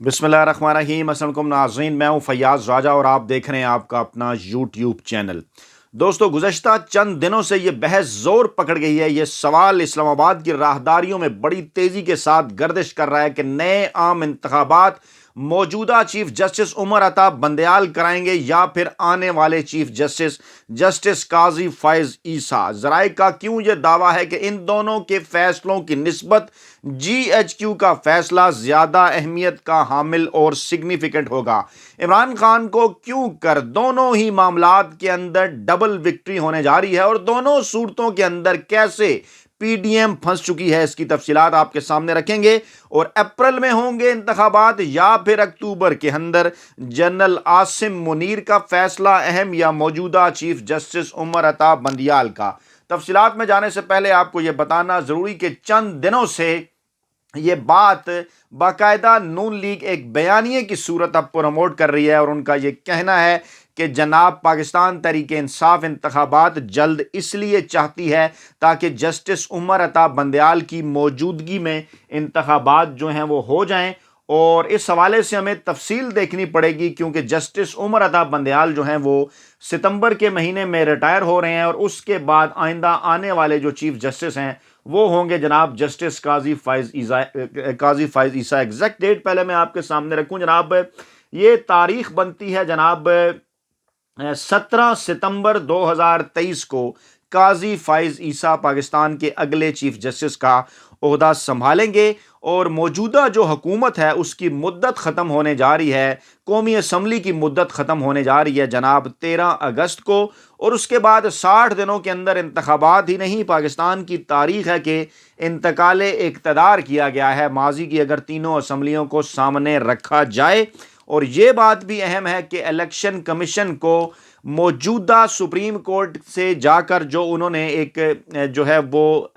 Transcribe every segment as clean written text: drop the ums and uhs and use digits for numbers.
बिस्मिल्लाहिर्रहमानिर्रहीम। अस्सलाम वालेकुम नाज़रीन, मैं हूं फैयाज़ राजा और आप देख रहे हैं आपका अपना यूट्यूब चैनल। दोस्तों, गुज़श्ता चंद दिनों से ये बहस ज़ोर पकड़ गई है। ये सवाल इस्लामाबाद की राहदारियों में बड़ी तेज़ी के साथ गर्दिश कर रहा है कि नए आम इंतखाबात मौजूदा चीफ जस्टिस उमर अता बंदयाल कराएंगे या फिर आने वाले चीफ जस्टिस जस्टिस काजी फैज ईसा। ज़राए का क्यों ये दावा है कि इन दोनों के फैसलों की निस्बत GHQ का फैसला ज़्यादा अहमियत का हामिल और सिग्निफिकेंट होगा। इमरान खान को क्यों कर दोनों ही मामलात के अंदर डबल विक्ट्री होने जा रही है और दोनों सूरतों के अंदर कैसे PDM फंस चुकी है, इसकी तफसीलात आपके सामने रखेंगे। और अप्रैल में होंगे इंतखाबात या फिर अक्टूबर के अंदर जनरल आसिम मुनीर का फैसला अहम या मौजूदा चीफ जस्टिस उमर अता बंदयाल का। तफसीलात में जाने से पहले आपको यह बताना ज़रूरी कि चंद दिनों से ये बात बाकायदा नून लीग एक बयानिए की सूरत अब प्रमोट कर रही है और उनका ये कहना है कि जनाब पाकिस्तान तहरीक इंसाफ इंतखाबात जल्द इसलिए चाहती है ताकि जस्टिस उमर अता बंदयाल की मौजूदगी में इंतखाबात जो हैं वो हो जाएं। और इस हवाले से हमें तफसील देखनी पड़ेगी क्योंकि जस्टिस उमर अता बंदयाल जो हैं वो सितंबर के महीने में रिटायर हो रहे हैं और उसके बाद आइंदा आने वाले जो चीफ जस्टिस हैं वो होंगे जनाब जस्टिस काजी फैज ईसा। एग्जैक्ट डेट पहले मैं आपके सामने रखूं जनाब, ये तारीख बनती है जनाब 17 सितंबर 2023 को काजी फैज ईसा पाकिस्तान के अगले चीफ जस्टिस का ओहदा संभालेंगे और मौजूदा जो हुकूमत है उसकी मुद्दत ख़त्म होने जा रही है। कौमी असम्बली की मुद्दत ख़त्म होने जा रही है जनाब 13 अगस्त को और उसके बाद 60 दिनों के अंदर इंतखाबात ही नहीं, पाकिस्तान की तारीख है कि इंतकाले इक़्तिदार किया गया है माजी की अगर तीनों असम्बलियों को सामने रखा जाए। और ये बात भी अहम है कि इलेक्शन कमीशन को मौजूदा सुप्रीम कोर्ट से जाकर जो उन्होंने एक जो है वो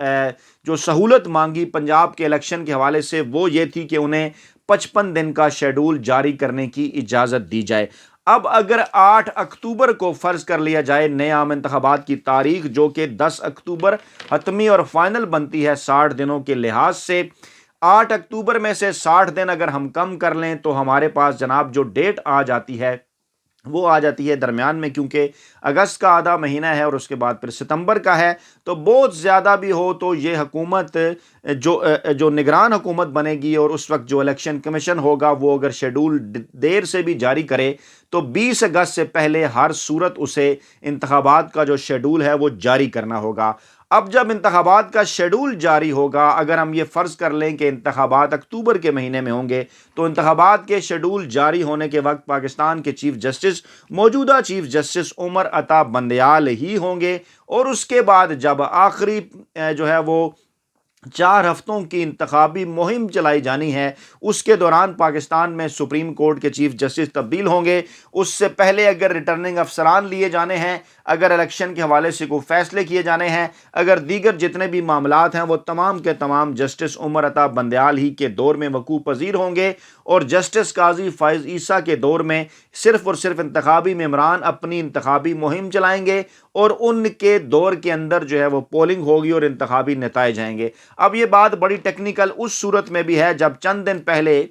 जो सहूलत मांगी पंजाब के इलेक्शन के हवाले से वो ये थी कि उन्हें 55 दिन का शेड्यूल जारी करने की इजाज़त दी जाए। अब अगर 8 अक्टूबर को फ़र्ज़ कर लिया जाए नए आम इंतखाबात की तारीख जो कि 10 अक्टूबर हतमी और फाइनल बनती है 60 दिनों के लिहाज से, 8 अक्टूबर में से 60 दिन अगर हम कम कर लें तो हमारे पास जनाब जो डेट आ जाती है वो आ जाती है दरमियान में, क्योंकि अगस्त का आधा महीना है और उसके बाद फिर सितंबर का है। तो बहुत ज़्यादा भी हो तो ये हुकूमत जो निगरान हुकूमत बनेगी और उस वक्त जो इलेक्शन कमीशन होगा वो अगर शेड्यूल देर से भी जारी करे तो 20 अगस्त से पहले हर सूरत उसे इंतखाबात का जो शेड्यूल है वो जारी करना होगा। अब जब इंतखाबात का शेड्यूल जारी होगा, अगर हम ये फ़र्ज़ कर लें कि इंतखाबात अक्टूबर के महीने में होंगे तो इंतखाबात के शेड्यूल जारी होने के वक्त पाकिस्तान के चीफ जस्टिस मौजूदा चीफ जस्टिस उमर अता बंदयाल ही होंगे। और उसके बाद जब आखिरी जो है वो 4 हफ्तों की इंतखाबी मुहिम चलाई जानी है उसके दौरान पाकिस्तान में सुप्रीम कोर्ट के चीफ जस्टिस तब्दील होंगे। उससे पहले अगर रिटर्निंग अफसरान लिए जाने हैं, अगर इलेक्शन के हवाले से कोई फैसले किए जाने हैं, अगर दीगर जितने भी मामलात हैं वो तमाम के तमाम जस्टिस उमर अता बंदयाल ही के दौर में वकूअ पजीर होंगे और जस्टिस काजी फैज ईसा के दौर में सिर्फ और सिर्फ इंतखाबी मेम्बरान अपनी इंतखाबी मुहिम चलाएंगे और उनके दौर के अंदर जो है वो पोलिंग होगी और इंतखाबी नताए जाएंगे। अब ये बात बड़ी टेक्निकल उस सूरत में भी है जब चंद दिन पहले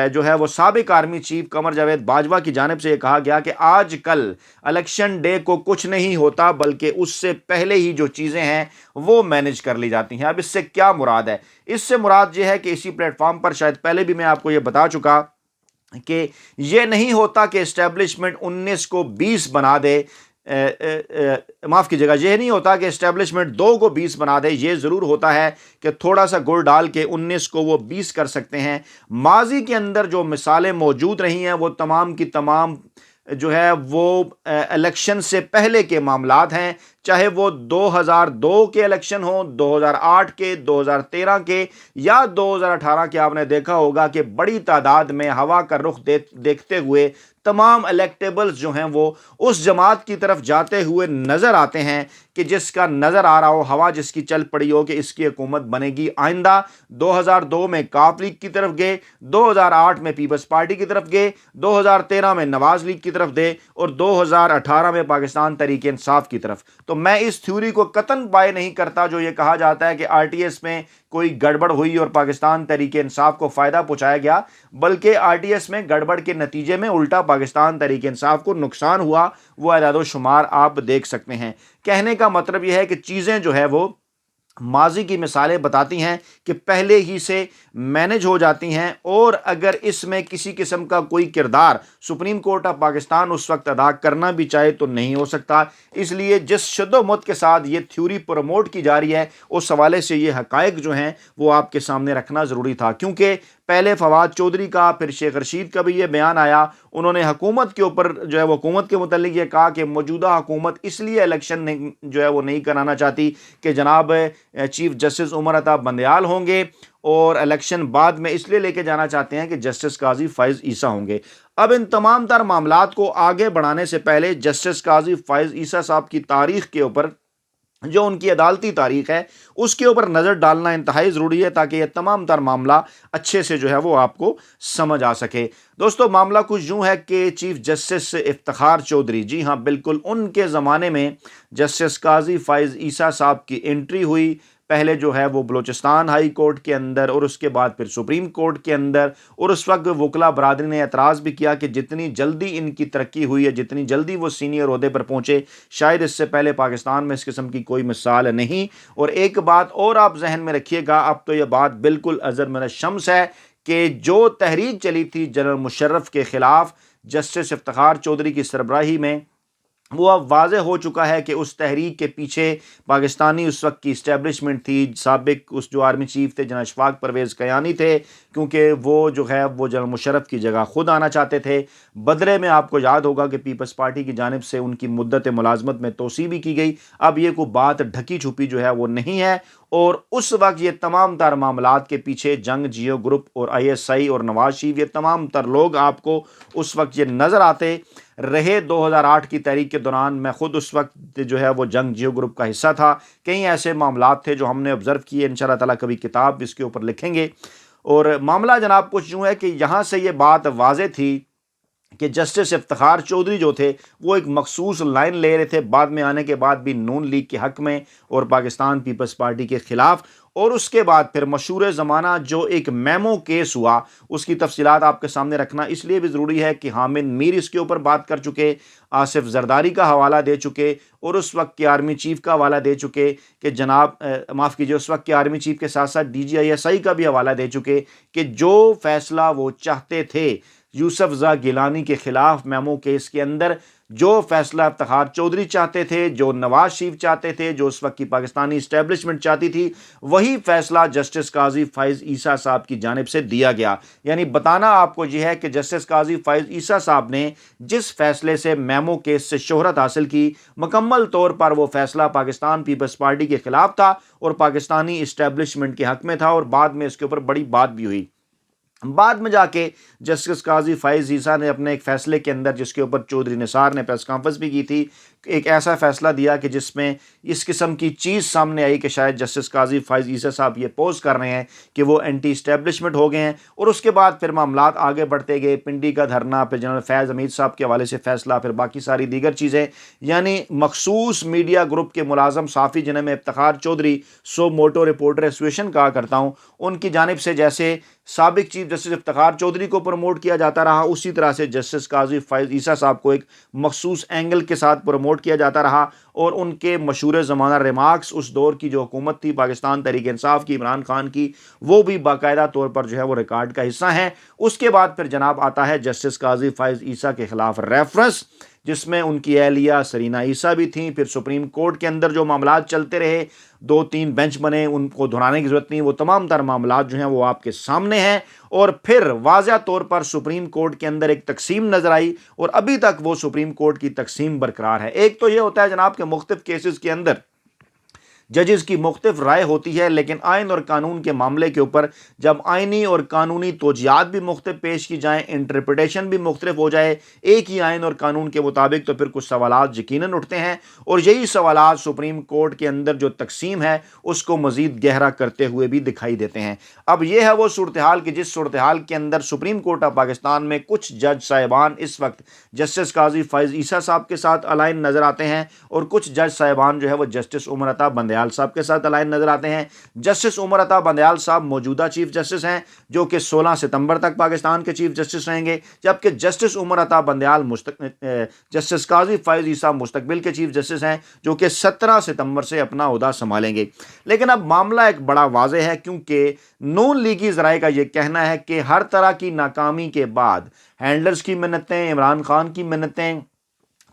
जो है वो साबिक आर्मी चीफ कमर जावेद बाजवा की जानिब से ये कहा गया कि आज कल इलेक्शन डे को कुछ नहीं होता बल्कि उससे पहले ही जो चीज़ें हैं वो मैनेज कर ली जाती हैं। अब इससे क्या मुराद है? इससे मुराद ये है कि इसी प्लेटफॉर्म पर शायद पहले भी मैं आपको ये बता चुका कि ये नहीं होता कि इस्टेब्लिशमेंट 19 को 20 बना दे, माफ़ कीजिएगा, यह नहीं होता कि इस्टेब्लिशमेंट 2 को 20 बना दे। ये ज़रूर होता है कि थोड़ा सा गुड़ डाल के 19 को वो 20 कर सकते हैं। माजी के अंदर जो मिसालें मौजूद रही हैं वो तमाम की तमाम जो है वो इलेक्शन से पहले के मामलात हैं, चाहे वो 2002 के इलेक्शन हो, 2008 के, 2013 के या 2018 के। आपने देखा होगा कि बड़ी तादाद में हवा का रुख देखते हुए तमाम इलेक्टेबल्स जो हैं वो उस जमात की तरफ जाते हुए नज़र आते हैं कि जिसका नज़र आ रहा हो, हवा जिसकी चल पड़ी हो कि इसकी हुकूमत बनेगी आइंदा। 2002 में काफ लीग की तरफ गए, 2008 में पीपल्स पार्टी की तरफ गए, 2013 में नवाज लीग की तरफ गए और 2018 में पाकिस्तान तहरीक इंसाफ की तरफ। तो تو میں اس تھیوری کو قطعاً بائے نہیں کرتا جو یہ کہا جاتا ہے کہ آر ٹی ایس میں کوئی گڑبڑ ہوئی اور پاکستان تحریک انصاف کو فائدہ پہنچایا گیا، بلکہ آر ٹی ایس میں گڑبڑ کے نتیجے میں الٹا پاکستان تحریک انصاف کو نقصان ہوا، وہ اعداد و شمار آپ دیکھ سکتے ہیں۔ کہنے کا مطلب یہ ہے کہ چیزیں جو ہے وہ ماضی کی مثالیں بتاتی ہیں کہ پہلے ہی سے مینج ہو جاتی ہیں، اور اگر اس میں کسی قسم کا کوئی کردار سپریم کورٹ آف پاکستان اس وقت ادا کرنا بھی چاہے تو نہیں ہو سکتا۔ اس لیے جس شد و مت کے ساتھ یہ تھیوری پروموٹ کی جا رہی ہے، اس حوالے سے یہ حقائق جو ہیں وہ آپ کے سامنے رکھنا ضروری تھا، کیونکہ پہلے فواد چودھری کا، پھر شیخ رشید کا بھی یہ بیان آیا، انہوں نے حکومت کے اوپر جو ہے وہ حکومت کے متعلق یہ کہا کہ موجودہ حکومت اس لیے الیکشن جو ہے وہ نہیں کرانا چاہتی کہ جناب چیف جسٹس عمر عطا بندیال ہوں گے، اور الیکشن بعد میں اس لیے لے کے جانا چاہتے ہیں کہ جسٹس قاضی فائز عیسیٰ ہوں گے۔ اب ان تمام تر معاملات کو آگے بڑھانے سے پہلے جسٹس قاضی فائز عیسیٰ صاحب کی تاریخ کے اوپر، جو ان کی عدالتی تاریخ ہے، اس کے اوپر نظر ڈالنا انتہائی ضروری ہے، تاکہ یہ تمام تر معاملہ اچھے سے جو ہے وہ آپ کو سمجھ آ سکے۔ دوستو، معاملہ کچھ یوں ہے کہ چیف جسٹس افتخار چودھری، جی ہاں بالکل، ان کے زمانے میں جسٹس قاضی فائز عیسیٰ صاحب کی انٹری ہوئی، پہلے جو ہے وہ بلوچستان ہائی کورٹ کے اندر، اور اس کے بعد پھر سپریم کورٹ کے اندر، اور اس وقت وکلا برادری نے اعتراض بھی کیا کہ جتنی جلدی ان کی ترقی ہوئی ہے، جتنی جلدی وہ سینئر عہدے پر پہنچے، شاید اس سے پہلے پاکستان میں اس قسم کی کوئی مثال نہیں۔ اور ایک بات اور آپ ذہن میں رکھیے گا، اب تو یہ بات بالکل ازر من الشمس ہے کہ جو تحریک چلی تھی جنرل مشرف کے خلاف جسٹس افتخار چودھری کی سربراہی میں، وہ اب واضح ہو چکا ہے کہ اس تحریک کے پیچھے پاکستانی اس وقت کی اسٹیبلشمنٹ تھی، سابق اس جو آرمی چیف تھے جنرل اشفاق پرویز کیانی تھے، کیونکہ وہ جو ہے وہ جنرل مشرف کی جگہ خود آنا چاہتے تھے۔ بدلے میں آپ کو یاد ہوگا کہ پیپلز پارٹی کی جانب سے ان کی مدت ملازمت میں توسیع بھی کی گئی۔ اب یہ کوئی بات ڈھکی چھپی جو ہے وہ نہیں ہے، اور اس وقت یہ تمام تر معاملات کے پیچھے جنگ جیو گروپ اور آئی ایس آئی اور نواز شریف، یہ تمام تر لوگ آپ کو اس وقت یہ نظر آتے رہے۔ 2008 کی تحریک کے دوران میں خود اس وقت جو ہے وہ جنگ جیو گروپ کا حصہ تھا، کئی ایسے معاملات تھے جو ہم نے آبزرو کیے، انشاءاللہ تعالیٰ کبھی کتاب اس کے اوپر لکھیں گے۔ اور معاملہ جناب کچھ یوں ہے کہ یہاں سے یہ بات واضح تھی کہ جسٹس افتخار چودھری جو تھے وہ ایک مخصوص لائن لے رہے تھے، بعد میں آنے کے بعد بھی نون لیگ کے حق میں اور پاکستان پیپلز پارٹی کے خلاف، اور اس کے بعد پھر مشہور زمانہ جو ایک میمو کیس ہوا، اس کی تفصیلات آپ کے سامنے رکھنا اس لیے بھی ضروری ہے کہ حامد میر اس کے اوپر بات کر چکے، آصف زرداری کا حوالہ دے چکے، اور اس وقت کے آرمی چیف کا حوالہ دے چکے کہ جناب معاف کیجیے، اس وقت کے آرمی چیف کے ساتھ ساتھ D G I S I کا بھی حوالہ دے چکے کہ جو فیصلہ وہ چاہتے تھے یوسف زا گیلانی کے خلاف میمو کیس کے اندر، جو فیصلہ افتخار چودھری چاہتے تھے، جو نواز شریف چاہتے تھے، جو اس وقت کی پاکستانی اسٹیبلشمنٹ چاہتی تھی، وہی فیصلہ جسٹس قاضی فائز عیسیٰ صاحب کی جانب سے دیا گیا۔ یعنی بتانا آپ کو یہ ہے کہ جسٹس قاضی فائز عیسیٰ صاحب نے جس فیصلے سے میمو کیس سے شہرت حاصل کی، مکمل طور پر وہ فیصلہ پاکستان پیپلز پارٹی کے خلاف تھا اور پاکستانی اسٹیبلشمنٹ کے حق میں تھا، اور بعد میں اس کے اوپر بڑی بات بھی ہوئی۔ بعد میں جا کے جسٹس قاضی فائز عیسیٰ نے اپنے ایک فیصلے کے اندر، جس کے اوپر چودھری نثار نے پریس کانفرنس بھی کی تھی، ایک ایسا فیصلہ دیا کہ جس میں اس قسم کی چیز سامنے آئی کہ شاید جسٹس قاضی فائز عیسیٰ صاحب یہ پوز کر رہے ہیں کہ وہ اینٹی اسٹیبلشمنٹ ہو گئے ہیں، اور اس کے بعد پھر معاملات آگے بڑھتے گئے، پنڈی کا دھرنا، پھر جنرل فیض حمید صاحب کے حوالے سے فیصلہ، پھر باقی ساری دیگر چیزیں، یعنی مخصوص میڈیا گروپ کے ملازم صحافی جنہیں میں افتخار چودھری سو موٹو رپورٹر ایسوسیشن کہا کرتا ہوں، ان کی جانب سے جیسے سابق چیف جسٹس افتخار چودھری کو پروموٹ کیا جاتا رہا، اسی طرح سے جسٹس قاضی فائز عیسیٰ صاحب کو ایک مخصوص اینگل کے ساتھ پروموٹ کیا جاتا رہا، اور ان کے مشہور زمانہ ریمارکس اس دور کی جو حکومت تھی پاکستان تحریک انصاف کی، عمران خان کی، وہ بھی باقاعدہ طور پر جو ہے وہ ریکارڈ کا حصہ ہیں۔ اس کے بعد پھر جناب آتا ہے جسٹس قاضی فائز عیسیٰ کے خلاف ریفرنس، جس میں ان کی اہلیہ سرینا عیسیٰ بھی تھیں۔ پھر سپریم کورٹ کے اندر جو معاملات چلتے رہے، 2-3 بینچ بنے، ان کو دہرانے کی ضرورت نہیں، وہ تمام تر معاملات جو ہیں وہ آپ کے سامنے ہیں۔ اور پھر واضح طور پر سپریم کورٹ کے اندر ایک تقسیم نظر آئی، اور ابھی تک وہ سپریم کورٹ کی تقسیم برقرار ہے۔ ایک تو یہ ہوتا ہے جناب کہ مختلف کیسز کے اندر जजेस की मुख्तलिफ राय होती है, लेकिन आइन और कानून के मामले के ऊपर जब आइनी और कानूनी तोजियात भी मुख्तलिफ पेश की जाएँ, इंटरप्रिटेशन भी मुख्तलिफ हो जाए एक ही आइन और कानून के मुताबिक, तो फिर कुछ सवालात यकीनन उठते हैं और यही सवालात सुप्रीम कोर्ट के अंदर जो तकसीम है उसको मज़ीद गहरा करते हुए भी दिखाई देते हैं। अब यह है वो सूरत हाल कि जिस सूरत हाल के अंदर सुप्रीम कोर्ट ऑफ पाकिस्तान में कुछ जज साहिबान इस वक्त जस्टिस काजी फैज़ ईसा साहब के साथ अलाइन नज़र आते हैं और कुछ जज साहिबान जो है वो जस्टिस उमर अता बंदयाल साहब के साथ अलाइन नज़र आते हैं। जस्टिस उमर अता बंदयाल साहब मौजूदा चीफ जस्टिस हैं जो कि 16 सितंबर तक पाकिस्तान के चीफ जस्टिस रहेंगे, जबकि जस्टिस उमर अता बंदयाल जस्टिस काजी फैज़ ईसा मुस्तकबिल के चीफ जस्टिस हैं जो कि 17 सितंबर से अपना ओहदा संभालेंगे। लेकिन अब मामला एक बड़ा वाज़ेह है, क्योंकि नून लीगी ज़राए का ये कहना है कि हर तरह की नाकामी के बाद हैंडलर्स की मिन्नतें, इमरान खान की मिन्नतें,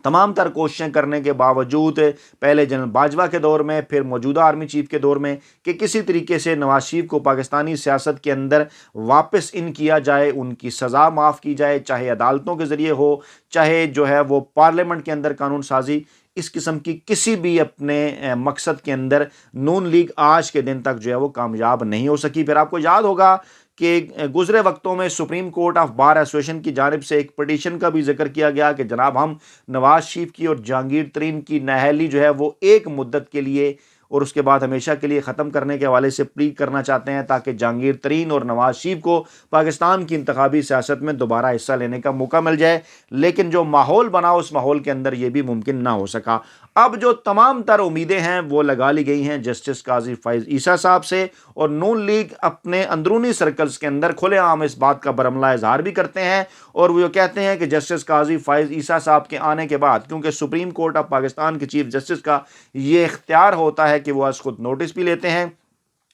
तमाम तर कोशिशें करने के बावजूद पहले जनरल बाजवा के दौर में, फिर मौजूदा आर्मी चीफ के दौर में, कि किसी तरीके से नवाज शरीफ को पाकिस्तानी सियासत के अंदर वापस इन किया जाए, उनकी सज़ा माफ़ की जाए, चाहे अदालतों के ज़रिए हो, चाहे जो है वो पार्लियामेंट के अंदर कानून साजी, इस किस्म की किसी भी अपने मकसद के अंदर नून लीग आज के दिन तक जो है वो कामयाब नहीं हो सकी। फिर आपको याद होगा कि गुज़रे वक्तों में supreme court of bar association की जानिब से एक पटिशन का भी जिक्र किया गया कि जनाब हम नवाज शरीफ की और जहांगीर तरीन की नाअहली जो है वो एक मुद्दत के लिए और उसके बाद हमेशा के लिए ख़त्म करने के हवाले से प्लीड करना चाहते हैं, ताकि जहांगीर तरीन और नवाज शरीफ को पाकिस्तान की इंतखाबी सियासत में दोबारा हिस्सा लेने का मौका मिल जाए। लेकिन जो माहौल बना उस माहौल के अंदर ये भी मुमकिन ना हो सका। अब जो तमाम तर उम्मीदें हैं वो लगा ली गई हैं जस्टिस काजी फैज़ ईसा साहब से, और नून लीग अपने अंदरूनी सर्कल्स के अंदर खुलेआम इस बात का बरमला इजहार भी करते हैं और वो कहते हैं कि जस्टिस काजी फैज़ ईसा साहब के आने के बाद, क्योंकि सुप्रीम कोर्ट ऑफ पाकिस्तान के चीफ जस्टिस का ये इख्तियार होता है कि वो आज खुद नोटिस भी लेते हैं,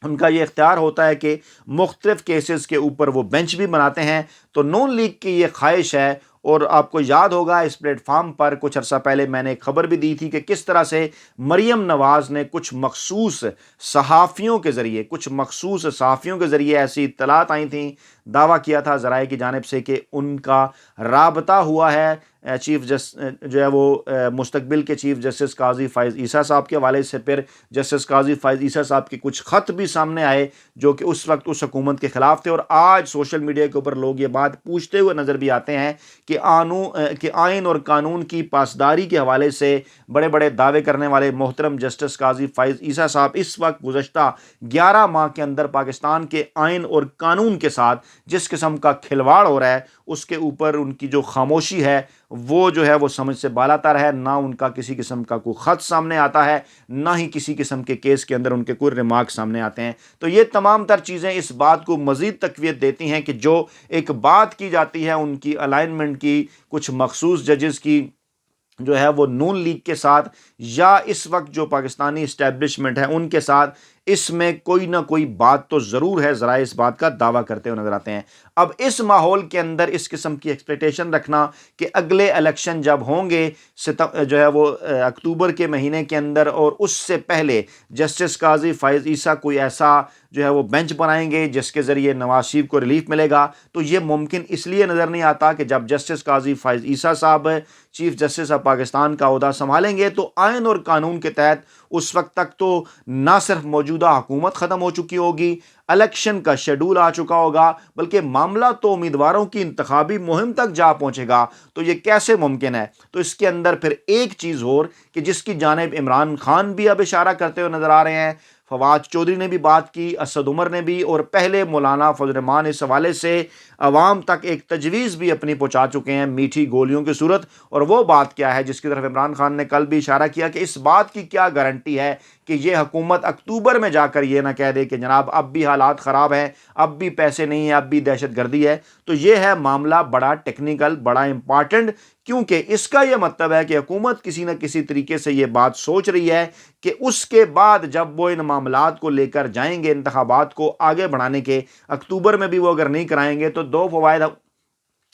उनका ये इख्तियार होता है कि मुख्तलिफ केसेस के ऊपर वो बेंच भी बनाते हैं। तो नून लीग की ये ख्वाहिश है, और आपको याद होगा इस प्लेटफार्म पर कुछ अर्सा पहले मैंने एक खबर भी दी थी कि किस तरह से मरियम नवाज़ ने कुछ मखसूस सहाफ़ियों के ज़रिए ऐसी इत्तलात आई थी, दावा किया था ज़राए की जानिब से कि उनका राबता हुआ है चीफ जस्टिस जो है वो मुस्तकबिल के चीफ जस्टिस काजी फैज़ ईसा साहब के हवाले से। फिर जस्टिस काजी फैज़ ईसा साहब के कुछ ख़त भी सामने आए जो कि उस वक्त उस हुकूमत के ख़िलाफ़ थे, और आज सोशल मीडिया के ऊपर लोग ये बात पूछते हुए नज़र भी आते हैं कि आइन और कानून की पासदारी के हवाले से बड़े बड़े दावे करने वाले मोहतरम जस्टिस काजी फैज़ ईसा साहब इस वक्त गुज़श्ता 11 माह के अंदर पाकिस्तान के आइन और कानून के साथ जिस किस्म का खिलवाड़ हो रहा है उसके ऊपर उनकी जो खामोशी है वो जो है वो समझ से बालातर है। ना उनका किसी किस्म का कोई ख़त सामने आता है, ना ही किसी किस्म के केस के अंदर उनके कोई रिमार्क सामने आते हैं। तो ये तमाम तर चीज़ें इस बात को मज़ीद तक़वियत देती हैं कि जो एक बात की जाती है उनकी अलाइनमेंट की, कुछ मखसूस जजेस की जो है वो नून लीग के साथ या इस वक्त जो पाकिस्तानी इस्टेब्लिशमेंट है उनके साथ, इसमें कोई ना कोई बात तो ज़रूर है, ज़रा इस बात का दावा करते हुए नज़र आते हैं। अब इस माहौल के अंदर इस किस्म की एक्सपेक्टेशन रखना कि अगले इलेक्शन जब होंगे जो है वो अक्टूबर के महीने के अंदर, और उससे पहले जस्टिस काजी फैज़ ईसा कोई ऐसा जो है वो बेंच बनाएंगे जिसके ज़रिए नवाज शरीफ को रिलीफ मिलेगा, तो ये मुमकिन इसलिए नज़र नहीं आता कि जब जस्टिस काजी फैज़ ईसा साहब चीफ जस्टिस ऑफ पाकिस्तान का ओहदा संभालेंगे तो आइन और कानून के तहत उस वक्त तक तो ना सिर्फ मौजूदा हुकूमत ख़त्म हो चुकी होगी, इलेक्शन का शेड्यूल आ चुका होगा, बल्कि मामला तो उम्मीदवारों की इंतखाबी मुहिम तक जा पहुंचेगा। तो ये कैसे मुमकिन है? तो इसके अंदर फिर एक चीज़ और कि जिसकी जानिब इमरान खान भी अब इशारा करते हुए नज़र आ रहे हैं, फवाद चौधरी ने भी बात की, असद उमर ने भी, और पहले मौलाना फजल रहमान इस हवाले से अवाम तक एक तजवीज़ भी अपनी पहुँचा चुके हैं मीठी गोलियों की सूरत। और वो बात क्या है जिसकी तरफ इमरान खान ने कल भी इशारा किया कि इस बात की क्या गारंटी है कि ये हुकूमत अक्टूबर में जाकर ये ना कह दे कि जनाब अब भी हालात ख़राब हैं, अब भी पैसे नहीं हैं, अब भी दहशत गर्दी है। तो ये है मामला बड़ा टेक्निकल, बड़ा इंपॉर्टेंट, क्योंकि इसका यह मतलब है कि हुकूमत किसी न किसी तरीके से ये बात सोच रही है कि उसके बाद जब वो इन मामलात को लेकर जाएंगे इंतखाबात को आगे बढ़ाने के, अक्टूबर में भी वो अगर नहीं कराएंगे तो दो फवायद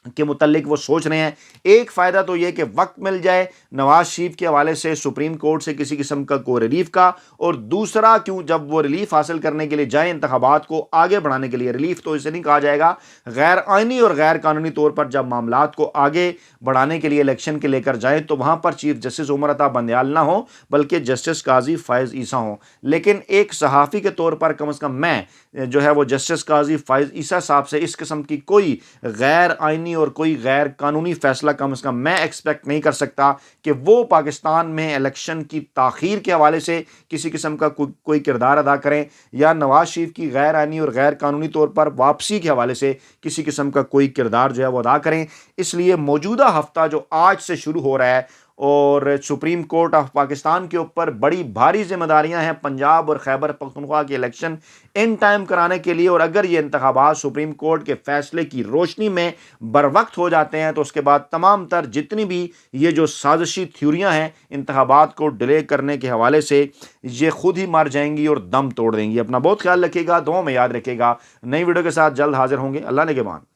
کے متعلق وہ سوچ رہے ہیں۔ ایک فائدہ تو یہ کہ وقت مل جائے نواز شریف کے حوالے سے سپریم کورٹ سے کسی قسم کا کوئی ریلیف کا، اور دوسرا کیوں جب وہ ریلیف حاصل کرنے کے لیے جائیں انتخابات کو آگے بڑھانے کے لیے، ریلیف تو اسے نہیں کہا جائے گا، غیر آئینی اور غیر قانونی طور پر جب معاملات کو آگے بڑھانے کے لیے الیکشن کے لے کر جائیں تو وہاں پر چیف جسٹس عمر عطا بندیال نہ ہوں بلکہ جسٹس قاضی فائز عیسیٰ ہوں۔ لیکن ایک صحافی کے طور پر کم از کم میں جو ہے وہ جسٹس قاضی فائز عیسیٰ صاحب سے اس قسم کی کوئی غیر آئینی اور کوئی غیر قانونی فیصلہ کم از کم میں ایکسپیکٹ نہیں کر سکتا کہ وہ پاکستان میں الیکشن کی تاخیر کے حوالے سے کسی قسم کا کوئی کردار ادا کریں، یا نواز شریف کی غیر آئینی اور غیر قانونی طور پر واپسی کے حوالے سے کسی قسم کا کوئی کردار جو ہے وہ ادا کریں۔ اس لیے موجودہ ہفتہ جو آج سے شروع ہو رہا ہے اور سپریم کورٹ آف پاکستان کے اوپر بڑی بھاری ذمہ داریاں ہیں پنجاب اور خیبر پختونخوا کے الیکشن ان ٹائم کرانے کے لیے، اور اگر یہ انتخابات سپریم کورٹ کے فیصلے کی روشنی میں بر وقت ہو جاتے ہیں تو اس کے بعد تمام تر جتنی بھی یہ جو سازشی تھیوریاں ہیں انتخابات کو ڈیلے کرنے کے حوالے سے، یہ خود ہی مر جائیں گی اور دم توڑ دیں گی۔ اپنا بہت خیال رکھیے گا، دعاؤں میں یاد رکھیے گا۔ نئی ویڈیو کے ساتھ جلد حاضر ہوں گے۔ اللہ نگہبان۔